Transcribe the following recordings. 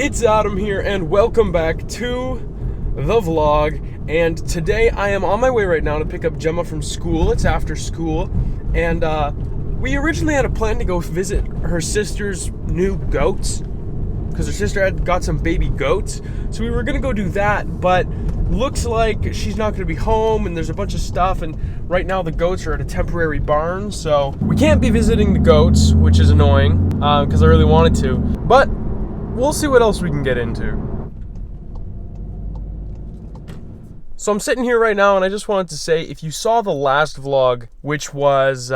It's Adam here, and welcome back to the vlog. And today I am on my way right now to pick up Gemma from school. It's after school, and we originally had a plan to go visit her sister's new goats, because her sister had got some baby goats. So we were gonna go do that, but looks like she's not gonna be home, and there's a bunch of stuff, and right now the goats are at a temporary barn, so we can't be visiting the goats, which is annoying, because I really wanted to, but we'll see what else we can get into. So I'm sitting here right now, and I just wanted to say, if you saw the last vlog, which was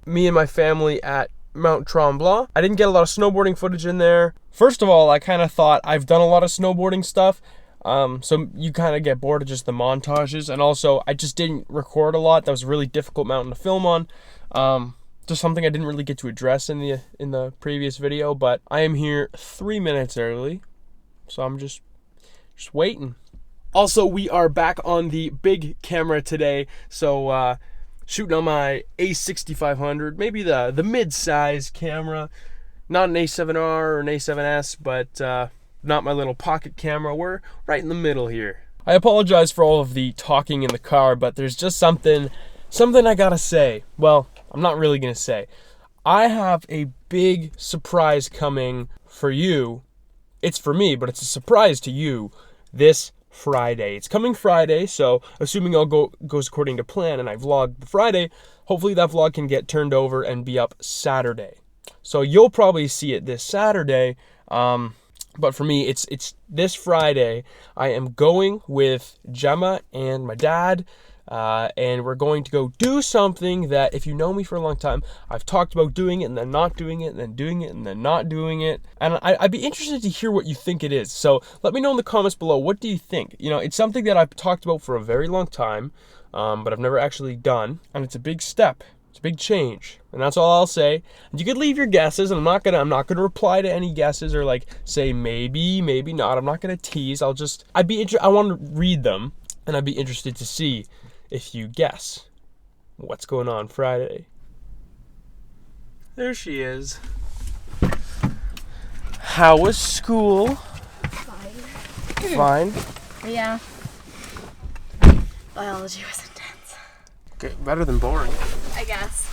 me and my family at Mount Tremblant, I didn't get a lot of snowboarding footage in there. First of all, I kind of thought I've done a lot of snowboarding stuff, so you kind of get bored of just the montages, and also I just didn't record a lot. That was a really difficult mountain to film on. Just something I didn't really get to address in the previous video, but I am here 3 minutes early, so I'm just waiting. Also, we are back on the big camera today, so shooting on my A6500, maybe the mid-size camera, not an A7R or an A7S, but not my little pocket camera. We're right in the middle here. I apologize for all of the talking in the car, but there's just something I gotta say. Well, I'm not really gonna say. I have a big surprise coming for you. It's for me, but it's a surprise to you this Friday. It's coming Friday, so assuming all goes according to plan and I vlog the Friday, hopefully that vlog can get turned over and be up Saturday. So you'll probably see it this Saturday, but for me, it's this Friday. I am going with Gemma and my dad, and we're going to go do something that, if you know me for a long time, I've talked about doing it and then not doing it and then doing it and then not doing it. And I'd be interested to hear what you think it is. So let me know in the comments below. What do you think? You know, it's something that I've talked about for a very long time, but I've never actually done. And it's a big step. It's a big change. And that's all I'll say. And you could leave your guesses, and I'm not gonna reply to any guesses or like say maybe, maybe not. I'm not gonna tease. I want to read them, and I'd be interested to see if you guess what's going on Friday. There she is. How was school? Fine. Yeah. Biology was intense. Okay, better than boring. I guess.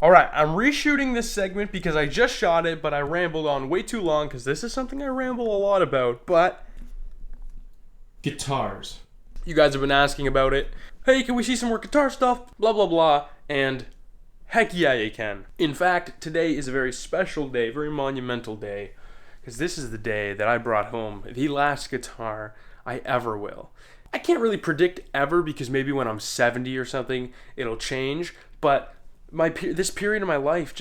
Alright, I'm reshooting this segment because I just shot it, but I rambled on way too long because this is something I ramble a lot about, but guitars. You guys have been asking about it. Hey, can we see some more guitar stuff? Blah, blah, blah. And heck yeah, you can. In fact, today is a very special day, very monumental day, because this is the day that I brought home the last guitar I ever will. I can't really predict ever, because maybe when I'm 70 or something, it'll change, but this period of my life,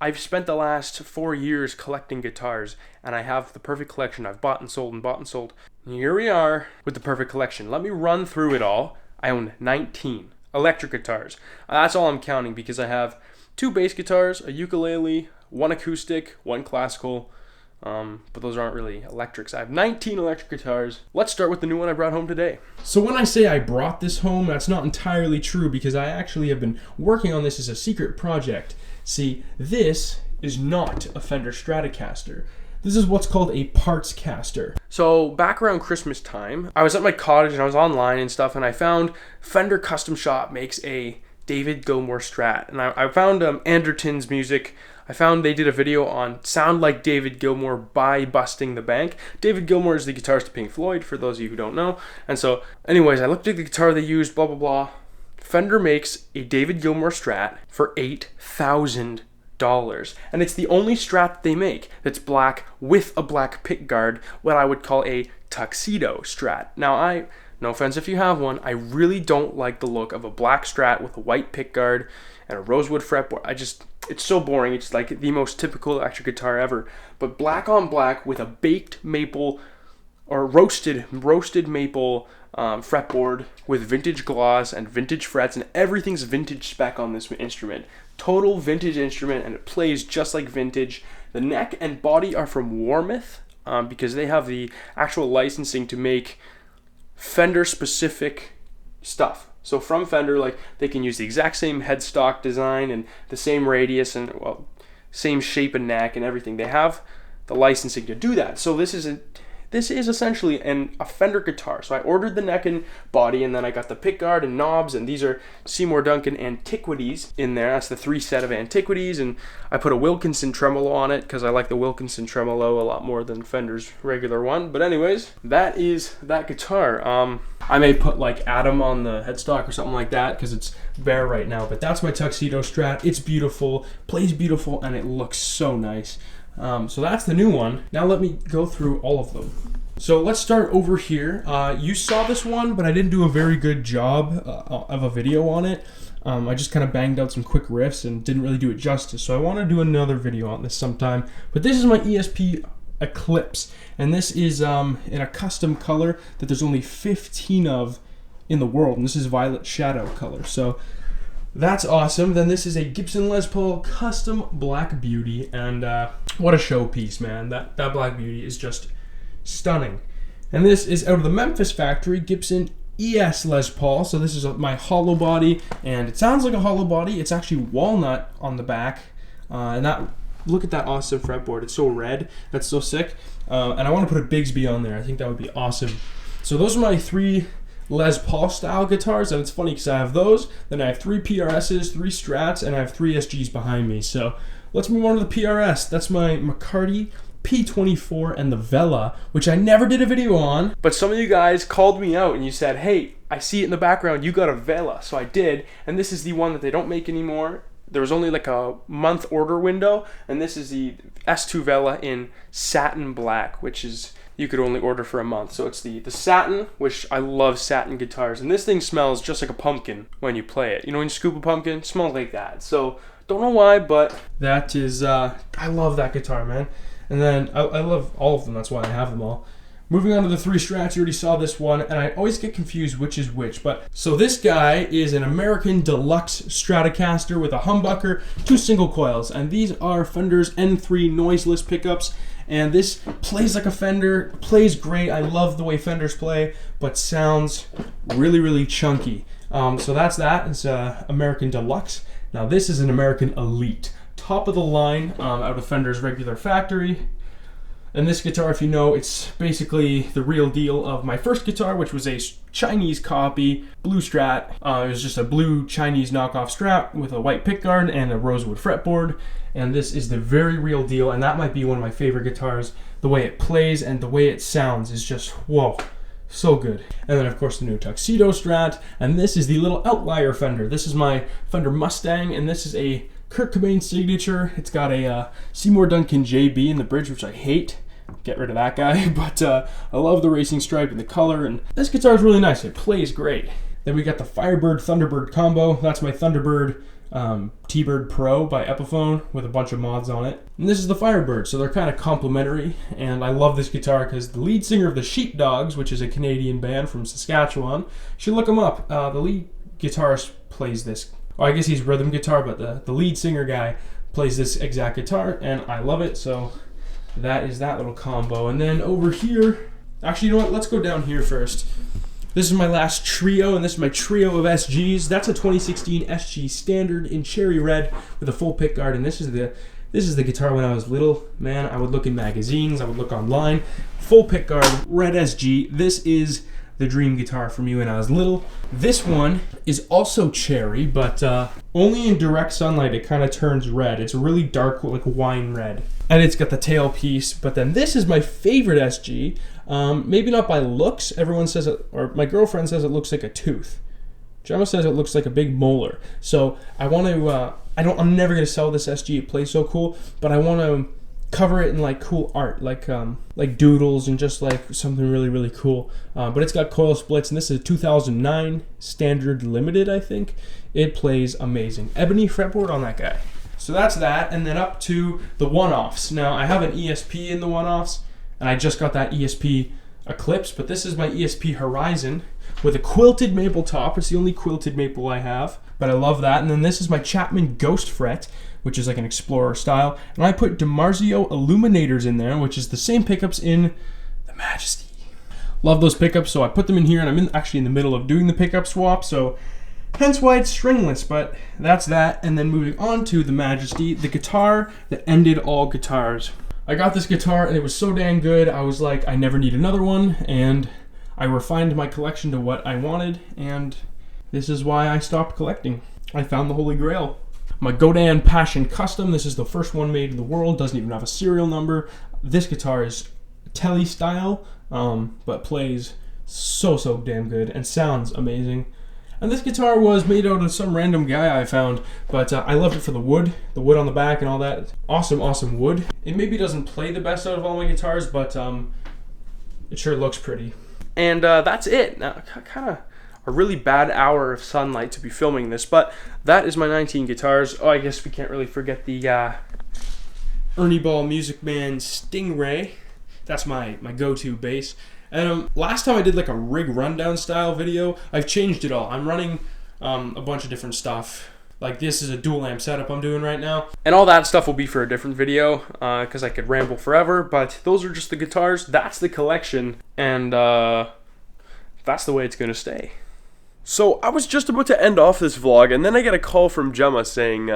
I've spent the last 4 years collecting guitars, and I have the perfect collection. I've bought and sold and bought and sold. And here we are with the perfect collection. Let me run through it all. I own 19 electric guitars. That's all I'm counting, because I have 2 bass guitars, a ukulele, 1 acoustic, 1 classical, but those aren't really electrics. I have 19 electric guitars. Let's start with the new one I brought home today. So when I say I brought this home, that's not entirely true, because I actually have been working on this as a secret project. See, this is not a Fender Stratocaster. This is what's called a parts caster. So back around Christmas time, I was at my cottage and I was online and stuff, and I found Fender Custom Shop makes a David Gilmour Strat. And I found Anderton's music. I found they did a video on Sound Like David Gilmour by Busting the Bank. David Gilmour is the guitarist of Pink Floyd, for those of you who don't know. And so, anyways, I looked at the guitar they used, blah, blah, blah. Fender makes a David Gilmour Strat for $8,000. And it's the only Strat they make that's black with a black pickguard, what I would call a tuxedo Strat. Now, no offense if you have one, I really don't like the look of a black Strat with a white pickguard and a rosewood fretboard. it's so boring. It's like the most typical electric guitar ever. But black on black with a baked maple or roasted maple fretboard with vintage gloss and vintage frets, and everything's vintage spec on this instrument. Total vintage instrument, and it plays just like vintage. The neck and body are from Warmouth because they have the actual licensing to make Fender specific stuff. So from Fender, like, they can use the exact same headstock design and the same radius and, well, same shape and neck and everything. They have the licensing to do that. So this is essentially a Fender guitar. So I ordered the neck and body, and then I got the pickguard and knobs, and these are Seymour Duncan Antiquities in there. That's the 3 set of Antiquities, and I put a Wilkinson tremolo on it because I like the Wilkinson tremolo a lot more than Fender's regular one. But anyways, that is that guitar. I may put like Adam on the headstock or something like that because it's bare right now, but that's my Tuxedo Strat. It's beautiful, plays beautiful, and it looks so nice. So that's the new one. Now let me go through all of them. So let's start over here. You saw this one, but I didn't do a very good job of a video on it. I just kind of banged out some quick riffs and didn't really do it justice. So I want to do another video on this sometime. But this is my Esp Eclipse, and this is in a custom color that there's only 15 of in the world, and this is Violet Shadow color. So that's awesome. Then this is a Gibson Les Paul custom Black Beauty, and what a showpiece, man. That Black Beauty is just stunning. And this is out of the Memphis factory, Gibson ES Les Paul. So this is my hollow body, and it sounds like a hollow body. It's actually walnut on the back, and that, look at that awesome fretboard. It's so red. That's so sick. And I want to put a Bigsby on there. I think that would be awesome. So those are my 3 Les Paul style guitars, and it's funny because I have those, then I have 3 PRSs, 3 Strats, and I have 3 SGs behind me. So let's move on to the PRS. That's my McCarty P24 and the Vela, which I never did a video on, but some of you guys called me out and you said, hey, I see it in the background, you got a Vela. So I did, and this is the one that they don't make anymore. There was only like a month order window, and this is the S2 Vela in satin black, which is, you could only order for a month. So it's the satin, which I love satin guitars, and this thing smells just like a pumpkin when you play it. You know, when you scoop a pumpkin, it smells like that. So don't know why, but that is, I love that guitar, man. And then I love all of them, that's why I have them all. Moving on to the 3 Strats, you already saw this one, and I always get confused which is which. But so this guy is an American Deluxe Stratocaster with a humbucker, 2 single coils, and these are Fender's N3 noiseless pickups. And this plays like a Fender, plays great. I love the way Fenders play, but sounds really, really chunky. So that's that. It's American Deluxe. Now this is an American Elite, top of the line, out of Fender's regular factory. And this guitar, if you know, it's basically the real deal of my first guitar, which was a Chinese copy, blue Strat. It was just a blue Chinese knockoff Strat with a white pickguard and a rosewood fretboard. And this is the very real deal, and that might be one of my favorite guitars. The way it plays and the way it sounds is just, whoa, so good. And then, of course, the new Tuxedo Strat. And this is the little outlier Fender. This is my Fender Mustang, and this is a Kurt Cobain signature. It's got a Seymour Duncan JB in the bridge, which I hate. Get rid of that guy, but I love the racing stripe and the color, and this guitar is really nice. It plays great. Then we got the Firebird Thunderbird combo. That's my Thunderbird T-Bird Pro by Epiphone with a bunch of mods on it. And this is the Firebird, so they're kind of complementary, and I love this guitar because the lead singer of the Sheepdogs, which is a Canadian band from Saskatchewan, you should look them up. The lead guitarist plays this. Well, I guess he's rhythm guitar, but the lead singer guy plays this exact guitar, and I love it, so that is that little combo. And then over here, actually, you know what? Let's go down here first. This is my last trio, and this is my trio of SGs. That's a 2016 SG Standard in cherry red with a full pickguard, and this is the guitar when I was little. Man, I would look in magazines, I would look online. Full pickguard, red SG. This is the dream guitar for me when I was little. This one is also cherry, but only in direct sunlight it kind of turns red. It's a really dark, like wine red. And it's got the tailpiece, but then this is my favorite SG. Maybe not by looks. Everyone says it, or my girlfriend says it looks like a tooth. Gemma says it looks like a big molar. So I want to, I'm never going to sell this SG. It plays so cool, but I want to cover it in like cool art, like doodles and just like something really, really cool. But it's got coil splits, and this is a 2009 Standard Limited, I think. It plays amazing. Ebony fretboard on that guy. So that's that, and then up to the one-offs. Now, I have an ESP in the one-offs, and I just got that ESP Eclipse, but this is my ESP Horizon with a quilted maple top. It's the only quilted maple I have, but I love that. And then this is my Chapman Ghost Fret, which is like an Explorer style. And I put DiMarzio Illuminators in there, which is the same pickups in the Majesty. Love those pickups, so I put them in here, and I'm actually in the middle of doing the pickup swap, so hence why it's stringless, but that's that. And then moving on to the Majesty, the guitar that ended all guitars. I got this guitar and it was so dang good, I was like, I never need another one, and I refined my collection to what I wanted, and this is why I stopped collecting. I found the Holy Grail. My Godin Passion Custom, this is the first one made in the world, doesn't even have a serial number. This guitar is Tele style, but plays so damn good and sounds amazing. And this guitar was made out of some random guy I found, but I loved it for the wood on the back and all that. Awesome wood. It maybe doesn't play the best out of all my guitars, but it sure looks pretty. And that's it. Now, kind of a really bad hour of sunlight to be filming this, but that is my 19 guitars. Oh, I guess we can't really forget the Ernie Ball Music Man Stingray. That's my go-to bass. And last time I did like a rig rundown style video, I've changed it all. I'm running a bunch of different stuff. Like this is a dual amp setup I'm doing right now. And all that stuff will be for a different video because I could ramble forever, but those are just the guitars. That's the collection, and that's the way it's gonna stay. So I was just about to end off this vlog, and then I get a call from Gemma saying,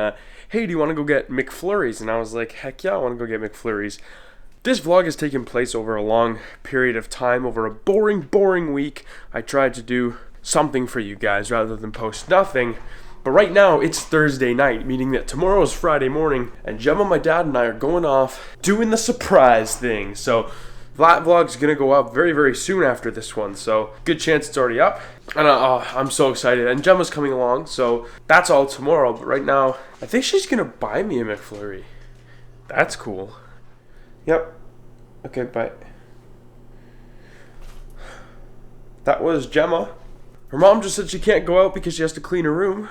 hey, do you want to go get McFlurries? And I was like, heck yeah, I want to go get McFlurries. This vlog has taken place over a long period of time, over a boring week. I tried to do something for you guys rather than post nothing. But right now, it's Thursday night, meaning that tomorrow is Friday morning, and Gemma, my dad, and I are going off doing the surprise thing. So that vlog's gonna go up very soon after this one, so good chance it's already up. And I'm so excited, and Gemma's coming along, so that's all tomorrow. But right now, I think she's gonna buy me a McFlurry. That's cool. Yep. Okay, bye. That was Gemma. Her mom just said she can't go out because she has to clean her room.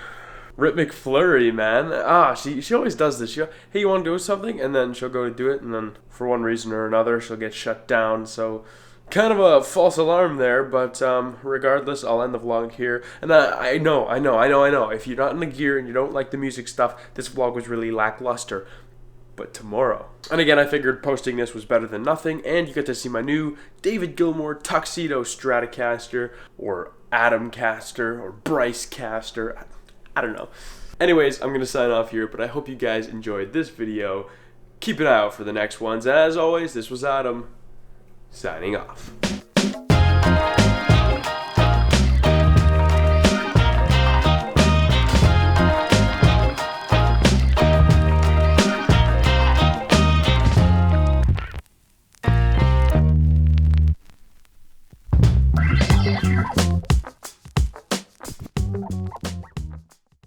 Rip McFlurry, man. She always does this. Hey, you want to do something? And then she'll go to do it, and then for one reason or another, she'll get shut down. So kind of a false alarm there, but regardless, I'll end the vlog here. And I know. If you're not in the gear and you don't like the music stuff, this vlog was really lackluster. But tomorrow. And again, I figured posting this was better than nothing, and you get to see my new David Gilmour Tuxedo Stratocaster, or Adamcaster, or Bricecaster. I don't know. Anyways, I'm going to sign off here, but I hope you guys enjoyed this video. Keep an eye out for the next ones. And as always, this was Adam, signing off.